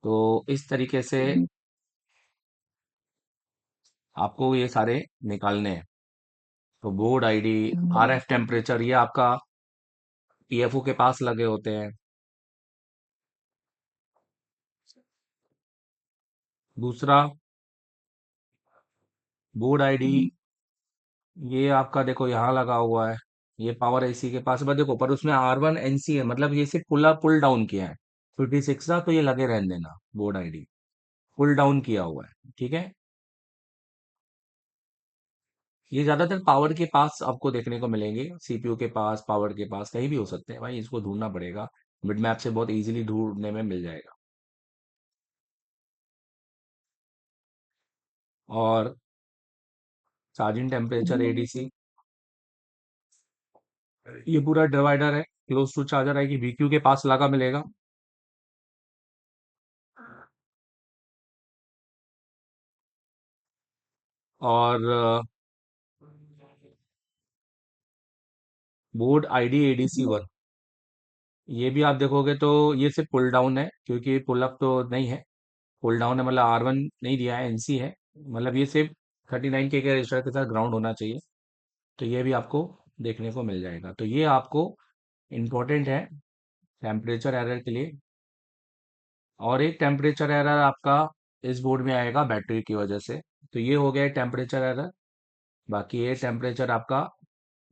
तो इस तरीके से आपको ये सारे निकालने हैं। तो बोर्ड आईडी, आरएफ टेम्परेचर, ये आपका पीएफओ के पास लगे होते हैं। दूसरा, बोर्ड आईडी, ये आपका देखो यहाँ लगा हुआ है। ये पावर आईसी के पास, पर देखो, पर उसमें R1 NC है, मतलब ये सिर्फ पुल डाउन किया है। 56 था तो ये लगे रहने देना, बोर्ड आईडी पुल डाउन किया हुआ है, ठीक है। ये ज्यादातर पावर के पास आपको देखने को मिलेंगे, सीपीयू के पास, पावर के पास, कहीं भी हो सकते हैं भाई, इसको ढूंढना पड़ेगा। बिटमैप से बहुत इजीली ढूंढने में मिल जाएगा। और चार्जिंग टेम्परेचर एडीसी, ये पूरा डिवाइडर है, क्लोज टू चार्जर है कि VQ के पास लगा मिलेगा। और बोर्ड आईडी ADC1, ये भी आप देखोगे तो ये सिर्फ पुल डाउन है, क्योंकि पुल अप तो नहीं है। पुल डाउन है, मतलब R1 नहीं दिया है, NC है। मतलब ये सिर्फ 39K के रजिस्टर के साथ ग्राउंड होना चाहिए। तो ये भी आपको देखने को मिल जाएगा। तो ये आपको इम्पोर्टेंट है टेम्परेचर एरर के लिए। और एक टेम्परेचर एरर आपका इस बोर्ड में आएगा बैटरी की वजह से। तो ये हो गया टेम्परेचर एरर। बाकी ये टेम्परेचर आपका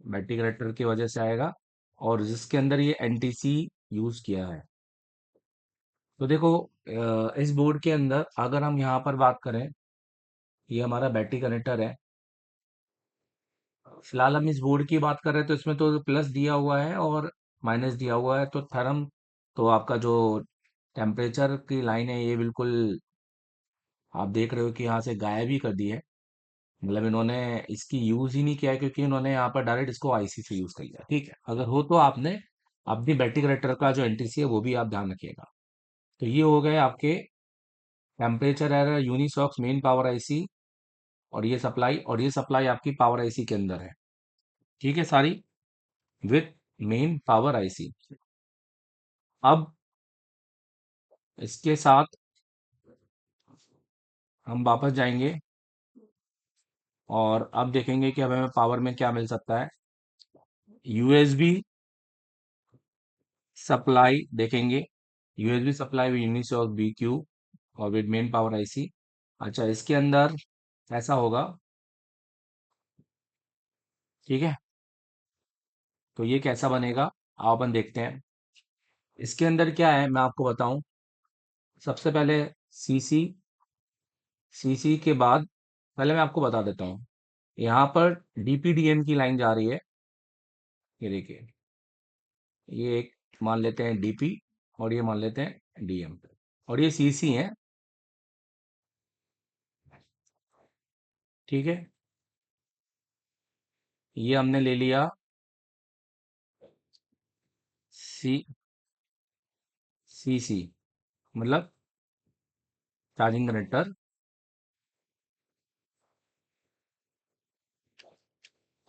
बैटरी कनेक्टर की वजह से आएगा, और जिसके अंदर ये NTC यूज किया है। तो देखो, इस बोर्ड के अंदर अगर हम यहाँ पर बात करें, ये हमारा बैटरी कनेक्टर है। फिलहाल हम इस बोर्ड की बात कर रहे हैं, तो इसमें तो प्लस दिया हुआ है और माइनस दिया हुआ है। तो थर्म, तो आपका जो टेम्परेचर की लाइन है, ये बिल्कुल आप देख रहे हो कि यहाँ से गायब ही कर दी है। मतलब इन्होंने इसकी यूज ही नहीं किया है, क्योंकि इन्होंने यहाँ पर डायरेक्ट इसको आईसी से यूज कर लिया। ठीक है, अगर हो तो आपने अपनी बैटरी कनेक्टर का जो NTC है वो भी आप ध्यान रखिएगा। तो ये हो गए आपके temperature error, Unisocs main power IC, और ये सप्लाई आपकी पावर आईसी के अंदर है। ठीक है, सारी विथ मेन पावर आईसी। अब इसके साथ हम वापस जाएंगे, और अब देखेंगे कि अब हमें पावर में क्या मिल सकता है। यूएसबी सप्लाई देखेंगे, USB supply with Unisoc BQ और विद मेन पावर आईसी। अच्छा, इसके अंदर ऐसा होगा, ठीक है। तो ये कैसा बनेगा, आओ अपन देखते हैं। इसके अंदर क्या है मैं आपको बताऊं। सबसे पहले सीसी, सीसी के बाद, पहले मैं आपको बता देता हूँ। यहाँ पर DPDM की लाइन जा रही है, ये देखिए। ये एक मान लेते हैं DP, और ये मान लेते हैं DM, और ये CC है, ठीक है। ये हमने ले लिया C, CC, मतलब चार्जिंग कनेक्टर,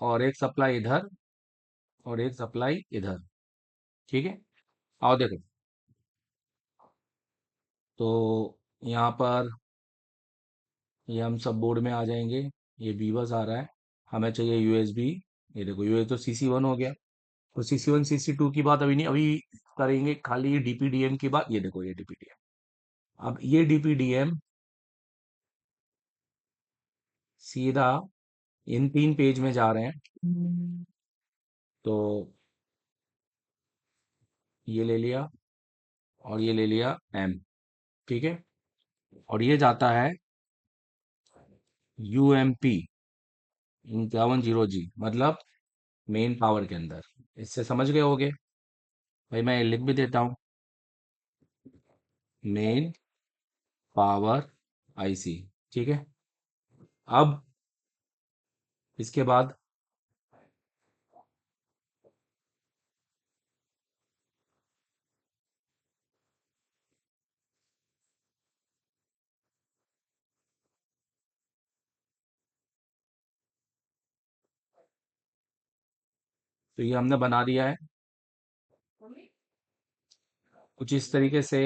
और एक सप्लाई इधर, और एक सप्लाई इधर, ठीक है। आओ देखो, तो यहाँ पर ये हम सब बोर्ड में आ जाएंगे। ये बीबस आ रहा है, हमें चाहिए USB। ये देखो, यूएस तो CC1 हो गया। तो CC1 CC2 की बात अभी नहीं, अभी करेंगे खाली DPDM की बात। ये देखो, ये DPDM, अब ये DPDM सीधा इन 3 पेज में जा रहे हैं। तो ये ले लिया, और ये ले लिया M, ठीक है। और ये जाता है UMP 5100G, मतलब मेन पावर के अंदर। इससे समझ गए होगे भाई, मैं लिख भी देता हूँ, मेन पावर आईसी, ठीक है। अब इसके बाद तो ये हमने बना दिया है कुछ इस तरीके से।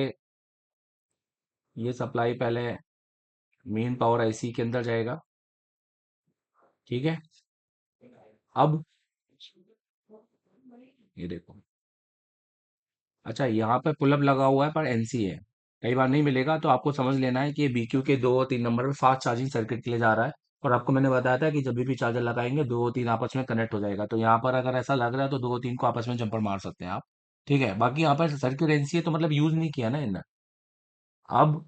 ये सप्लाई पहले मेन पावर आईसी के अंदर जाएगा। ठीक है। अब ये देखो, अच्छा यहाँ पे पुल अप लगा हुआ है पर एनसी है। कई बार नहीं मिलेगा तो आपको समझ लेना है कि ये बीक्यू के 2 और 3 नंबर पे फास्ट चार्जिंग सर्किट के लिए जा रहा है। और आपको मैंने बताया था कि जब भी चार्जर लगाएंगे 2 और 3 आपस में कनेक्ट हो जाएगा, तो यहाँ पर अगर ऐसा लग रहा है तो 2 और 3 को आपस में जंपर मार सकते हैं आप। ठीक है, बाकी यहाँ पर सर्किट एनसी है तो मतलब यूज नहीं किया ना इनने। अब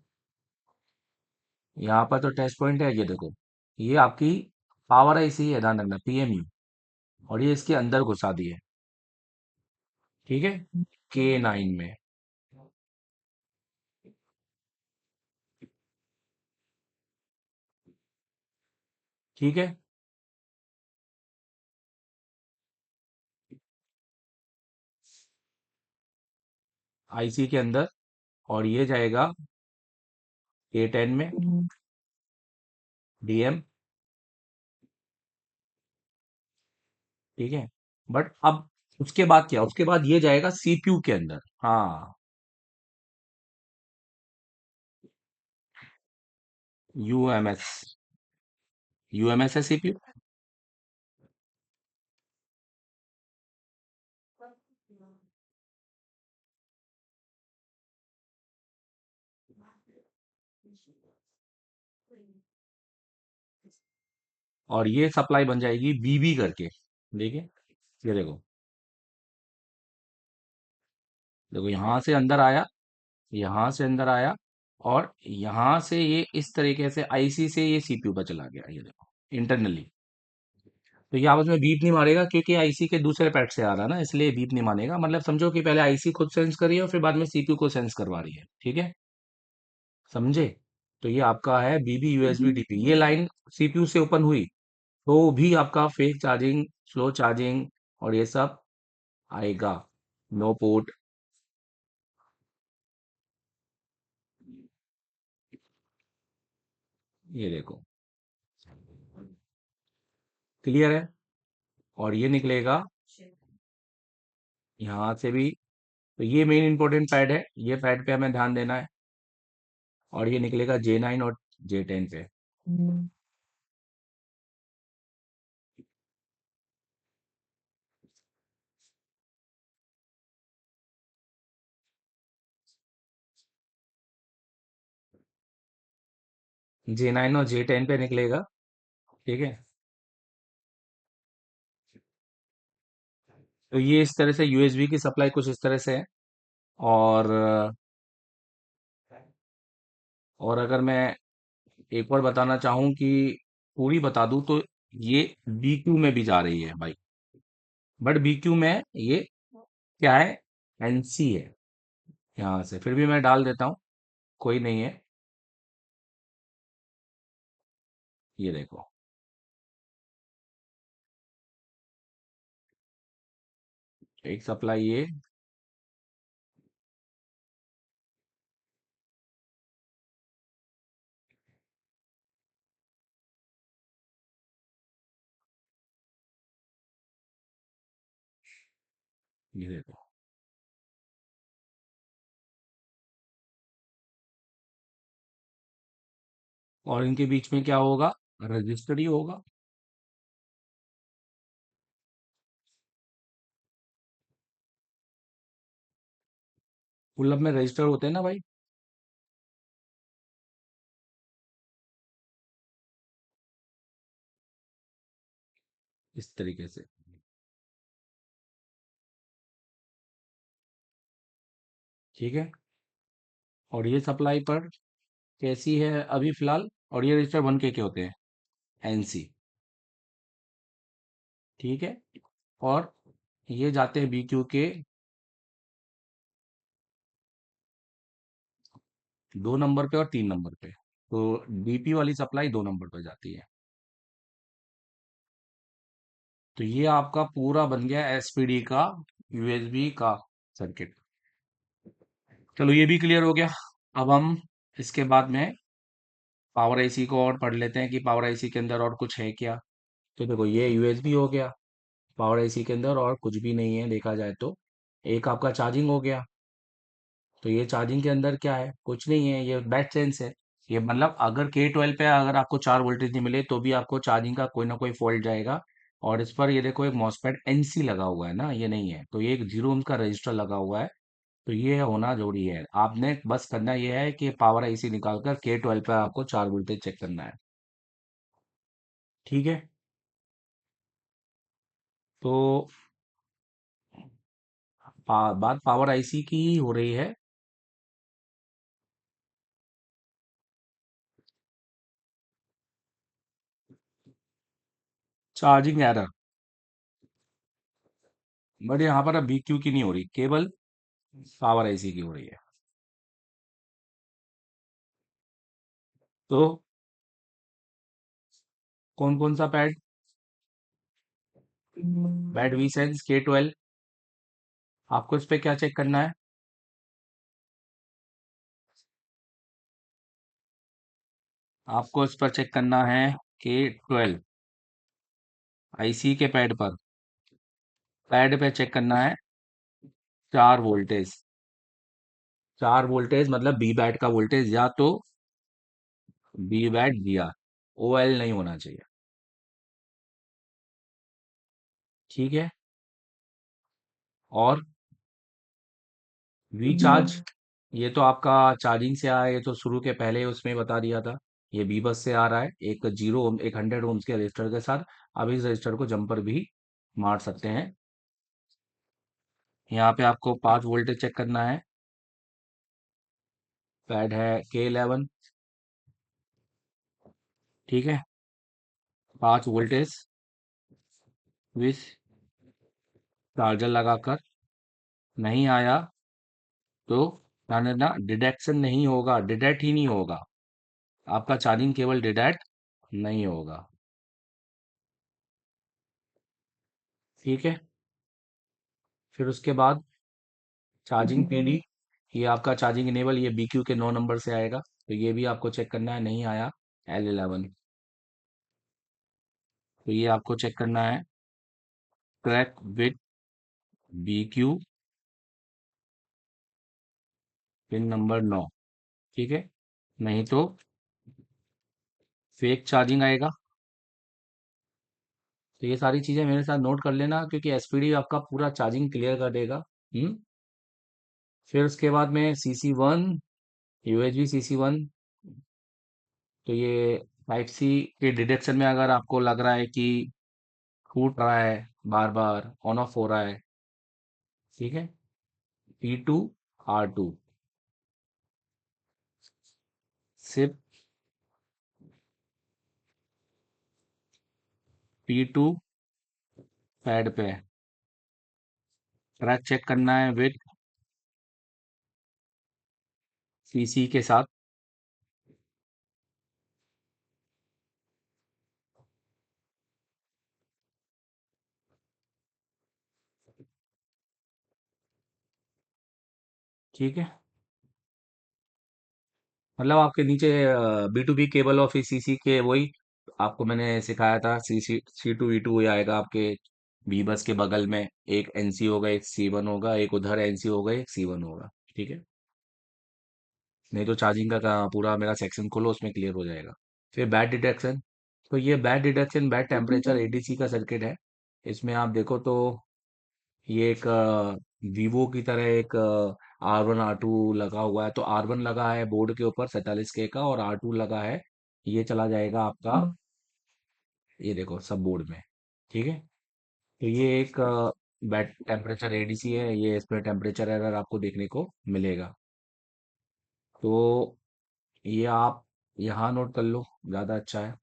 यहाँ पर तो टेस्ट पॉइंट है, ये देखो, ये आपकी पावर आईसी है, ध्यान रखना, पीएमयू। और ये इसके अंदर घुसा दी है। ठीक है, K9 में। ठीक है, आईसी के अंदर। और ये जाएगा K10 में, डीएम। ठीक है, बट अब उसके बाद क्या, उसके बाद ये जाएगा सीपीयू के अंदर। हाँ, यूएमएस। यूएमएस है सीपीयू। और ये सप्लाई बन जाएगी बीबी करके। देखिए, ये देखो, देखो यहाँ से अंदर आया, यहाँ से अंदर आया, और यहाँ से ये इस तरीके से आईसी से ये सीपीयू पर चला गया, ये देखो, इंटरनली। तो ये आपस में बीप नहीं मारेगा क्योंकि आईसी के दूसरे पैड से आ रहा है ना, इसलिए बीप नहीं मानेगा। मतलब समझो कि पहले आईसी खुद सेंस करी है और फिर बाद में सीपीयू को सेंस करवा रही है। ठीक है, समझे? तो ये आपका है बीबी यूएसबी डीपी। ये लाइन सीपीयू से ओपन हुई तो भी आपका फेक चार्जिंग, स्लो चार्जिंग और ये सब आएगा। No port. ये देखो, क्लियर है। और ये निकलेगा यहाँ से भी। तो ये मेन इंपॉर्टेंट पैड है, ये पैड पे हमें ध्यान देना है। और ये निकलेगा J9 और J10 पे। J9 और J10 पे निकलेगा। ठीक है, तो ये इस तरह से यूएसबी की सप्लाई कुछ इस तरह से है। और और अगर मैं एक और बताना चाहूँ कि पूरी बता दूं तो ये BQ में भी जा रही है भाई। बट BQ में ये क्या है, एनसी है। यहाँ से फिर भी मैं डाल देता हूँ, कोई नहीं है। ये देखो, एक सप्लाई ये देखो। और इनके बीच में क्या होगा, रजिस्टर ही होगा। पुल में रजिस्टर होते हैं ना भाई, इस तरीके से। ठीक है, और ये सप्लाई पर कैसी है अभी फिलहाल। और ये रजिस्टर 1K के होते हैं, एनसी। ठीक है, और ये जाते हैं BQ के 2 नंबर पे और 3 नंबर पे। तो डीपी वाली सप्लाई 2 नंबर पे जाती है। तो ये आपका पूरा बन गया एसपीडी का, यूएसबी का सर्किट। चलो ये भी क्लियर हो गया। अब हम इसके बाद में पावर आईसी को और पढ़ लेते हैं कि पावर आईसी के अंदर और कुछ है क्या। तो देखो, ये यूएसबी हो गया, पावर आईसी के अंदर और कुछ भी नहीं है देखा जाए तो। एक आपका चार्जिंग हो गया। तो ये चार्जिंग के अंदर क्या है, कुछ नहीं है, ये बैट सेंस है। ये मतलब अगर K12 पे अगर आपको 4 वोल्टेज नहीं मिले तो भी आपको चार्जिंग का कोई ना कोई फॉल्ट जाएगा। और इस पर ये देखो एक मॉसफेट NC लगा हुआ है ना, ये नहीं है, तो ये एक 0 ओम का रजिस्टर लगा हुआ है। तो ये होना जरूरी है, आपने बस करना ये है कि पावर IC निकाल कर K12 पे आपको 4 वोल्टेज चेक करना है। ठीक है। तो बात पावर IC की ही हो रही है। चार्जिंग एरर, बट यहाँ पर अब BQ की नहीं हो रही, केवल पावर IC की हो रही है। तो कौन कौन सा pad? Pad we sense K12। आपको इस पे क्या चेक करना है? आपको इस पर चेक करना है K12 IC के पैड पर। पैड पे चेक करना है 4 वोल्टेज। 4 वोल्टेज मतलब बी बैट का वोल्टेज, या तो बी बैट दिया, OL नहीं होना चाहिए। ठीक है। और वी चार्ज, ये तो आपका चार्जिंग से आया, ये तो शुरू के पहले उसमें बता दिया था। ये बी बस से आ रहा है, एक 0 ओम, एक 100 ओम्स के रजिस्टर के साथ। अब इस रजिस्टर को जंपर भी मार सकते हैं। यहाँ पे आपको 5 वोल्टेज चेक करना है। पैड है K11। ठीक है। 5 वोल्टेज विथ चार्जर लगाकर नहीं आया तो ना डिटेक्शन नहीं होगा, डिटेक्ट ही नहीं होगा, आपका चार्जिंग केबल डिटेक्ट नहीं होगा। ठीक है। फिर उसके बाद चार्जिंग PD, ये आपका चार्जिंग इनेबल, ये BQ के 9 नंबर से आएगा, तो ये भी आपको चेक करना है, नहीं आया L11। तो ये आपको चेक करना है track with BQ pin number 9। ठीक है। नहीं तो फेक चार्जिंग आएगा। तो ये सारी चीजें मेरे साथ नोट कर लेना, क्योंकि SPD आपका पूरा चार्जिंग क्लियर कर देगा। फिर उसके बाद में CC1, USB CC1। तो ये टाइप C के डिटेक्शन में अगर आपको लग रहा है कि फूट रहा है, बार बार ऑन ऑफ हो रहा है, ठीक है, P2 R2 सिर्फ P2 पैड पे ट्रैक चेक करना है विद CC के साथ। ठीक है। मतलब आपके नीचे B2B केबल और फिर CC के वही आपको मैंने सिखाया था, C2 V2 आएगा आपके बी बस के बगल में। एक NC होगा, एक C1 होगा, एक उधर NC होगा, एक C1 होगा। ठीक है। नहीं तो चार्जिंग का पूरा मेरा सेक्शन खोलो, उसमें क्लियर हो जाएगा। फिर बैट डिटेक्शन। तो ये bat detection, bat temperature ADC का सर्किट है। इसमें आप देखो तो ये एक वीवो की तरह एक R1 R2 लगा हुआ है। तो R1 लगा है बोर्ड के ऊपर 47K का, और R2 लगा है, ये चला जाएगा आपका, ये देखो सब बोर्ड में। ठीक है। तो ये एक बैट टेम्परेचर ADC है, ये इसमें टेम्परेचर एरर आपको देखने को मिलेगा। तो ये आप यहाँ नोट कर लो, ज़्यादा अच्छा है।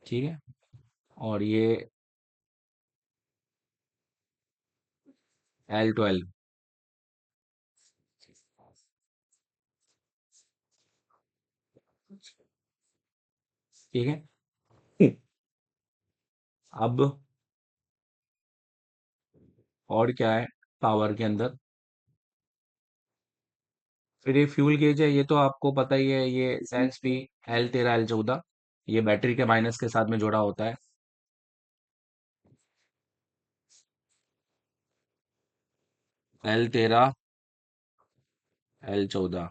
ठीक है। और ये L12। ठीक है। अब और क्या है पावर के अंदर? फिर ये फ्यूल गेज है, ये तो आपको पता ही है, ये सेंस भी L13 L14, ये बैटरी के माइनस के साथ में जुड़ा होता है। L13 L14।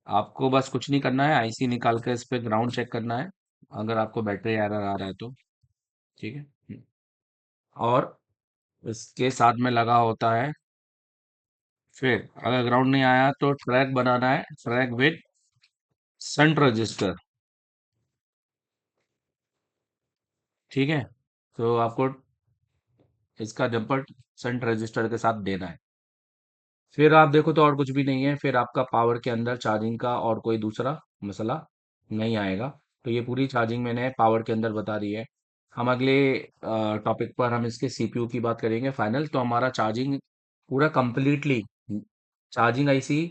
आपको बस कुछ नहीं करना है, आईसी निकाल के इस पे ग्राउंड चेक करना है, अगर आपको बैटरी एरर आ रहा है तो। ठीक है। और इसके साथ में लगा होता है, फिर अगर ग्राउंड नहीं आया तो ट्रैक बनाना है, ट्रैक विद संट रजिस्टर। ठीक है। तो आपको इसका जम्पर संट रजिस्टर के साथ देना है। फिर आप देखो तो और कुछ भी नहीं है, फिर आपका पावर के अंदर चार्जिंग का और कोई दूसरा मसला नहीं आएगा। तो ये पूरी चार्जिंग मैंने पावर के अंदर बता दी है। हम अगले टॉपिक पर हम इसके सीपीयू की बात करेंगे फाइनल। तो हमारा चार्जिंग पूरा completely, charging IC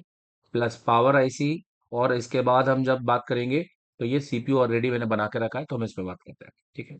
plus power IC, और इसके बाद हम जब बात करेंगे तो ये सीपीयू ऑलरेडी मैंने बना के रखा है, तो हम इस पे बात करते हैं। ठीक है।